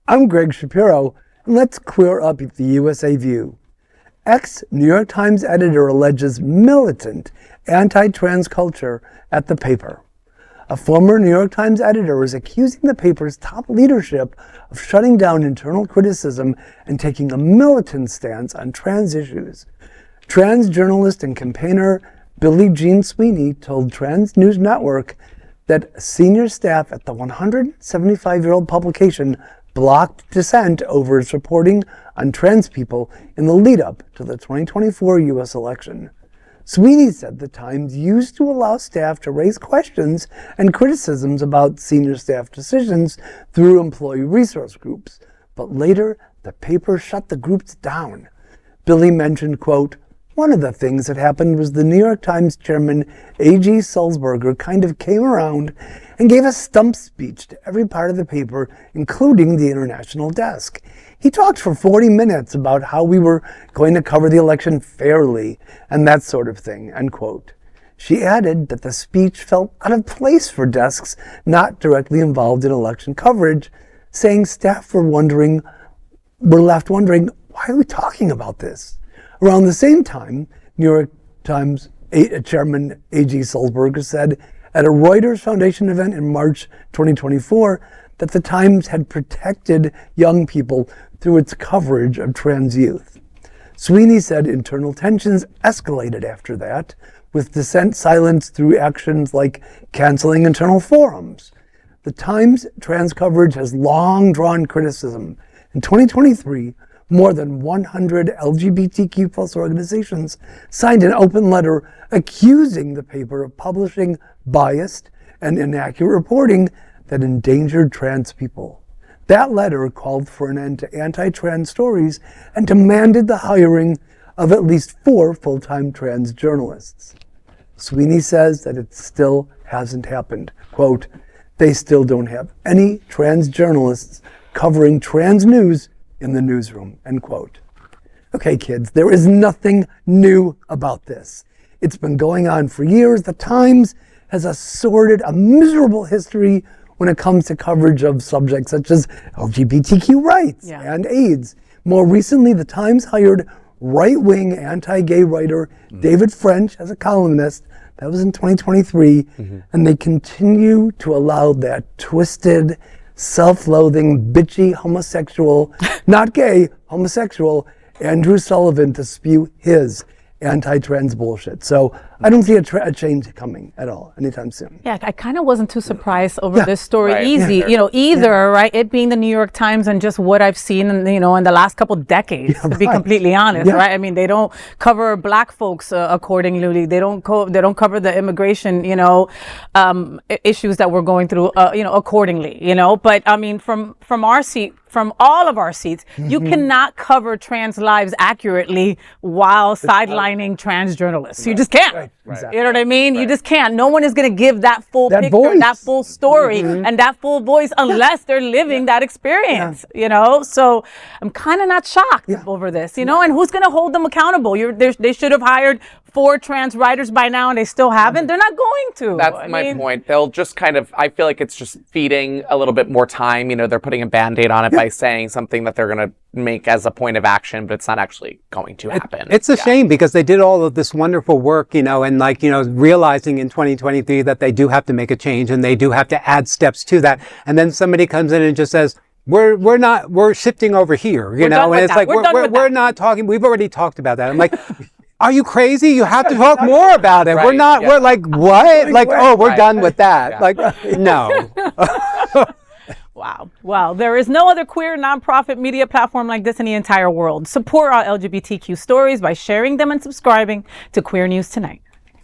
I'm Greg Shapiro, and let's queer up the USA View. Ex-New York Times editor alleges militant anti-trans culture at the paper. A former New York Times editor is accusing the paper's top leadership of shutting down internal criticism and taking a militant stance on trans issues. Trans journalist and campaigner Billie Jean Sweeney told Trans News Network that senior staff at the 175-year-old publication blocked dissent over its reporting on trans people in the lead-up to the 2024 U.S. election. Sweeney said the Times used to allow staff to raise questions and criticisms about senior staff decisions through employee resource groups, but later the paper shut the groups down. Billie mentioned, quote, "One of the things that happened was the New York Times chairman, A.G. Sulzberger, kind of came around and gave a stump speech to every part of the paper, including the international desk. He talked for 40 minutes about how we were going to cover the election fairly and that sort of thing," end quote. She added that the speech felt out of place for desks not directly involved in election coverage, saying staff were left wondering, why are we talking about this? Around the same time, New York Times Chairman A.G. Sulzberger said at a Reuters Foundation event in March 2024 that the Times had protected young people through its coverage of trans youth. Sweeney said internal tensions escalated after that, with dissent silenced through actions like canceling internal forums. The Times' trans coverage has long drawn criticism. In 2023, more than 100 LGBTQ plus organizations signed an open letter accusing the paper of publishing biased and inaccurate reporting that endangered trans people. That letter called for an end to anti-trans stories and demanded the hiring of at least 4 full-time trans journalists. Sweeney says that it still hasn't happened. Quote, "They still don't have any trans journalists covering trans news in the newsroom," end quote. Okay, kids, there is nothing new about this. It's been going on for years. The Times has a miserable history when it comes to coverage of subjects such as LGBTQ rights and AIDS. More recently, the Times hired right-wing anti-gay writer David French as a columnist. That was in 2023. And they continue to allow that twisted, self-loathing, bitchy homosexual, not gay, homosexual, Andrew Sullivan to spew his anti-trans bullshit. So I don't see a change coming at all anytime soon. Yeah, I kind of wasn't too surprised over this story either, right? It being the New York Times and just what I've seen, in the last couple decades, to be completely honest, right? I mean, they don't cover black folks accordingly. They don't cover the immigration, issues that we're going through, accordingly, But I mean, from our seat, from all of our seats, you cannot cover trans lives accurately while sidelining trans journalists. You just can't. Right. You know what I mean? You just can't. No one is going to give that full picture, voice. that full story, and that full voice unless they're living that experience, So I'm kind of not shocked over this, and who's going to hold them accountable? They should have hired 4 trans writers by now, and they still haven't. They're not going to. That's my point. They'll just I feel like it's just feeding a little bit more time. They're putting a Band-Aid on it by saying something that they're going to make as a point of action, but it's not actually going to happen. It's a shame because they did all of this wonderful work, and realizing in 2023 that they do have to make a change and they do have to add steps to that. And then somebody comes in and just says, we're shifting over here, and it's like, we're not talking, we've already talked about that. I'm like, are you crazy? You have to talk more about it. We're like, what? Like, we're done with that. Like, no. Wow. Well, there is no other queer nonprofit media platform like this in the entire world. Support our LGBTQ stories by sharing them and subscribing to Queer News Tonight.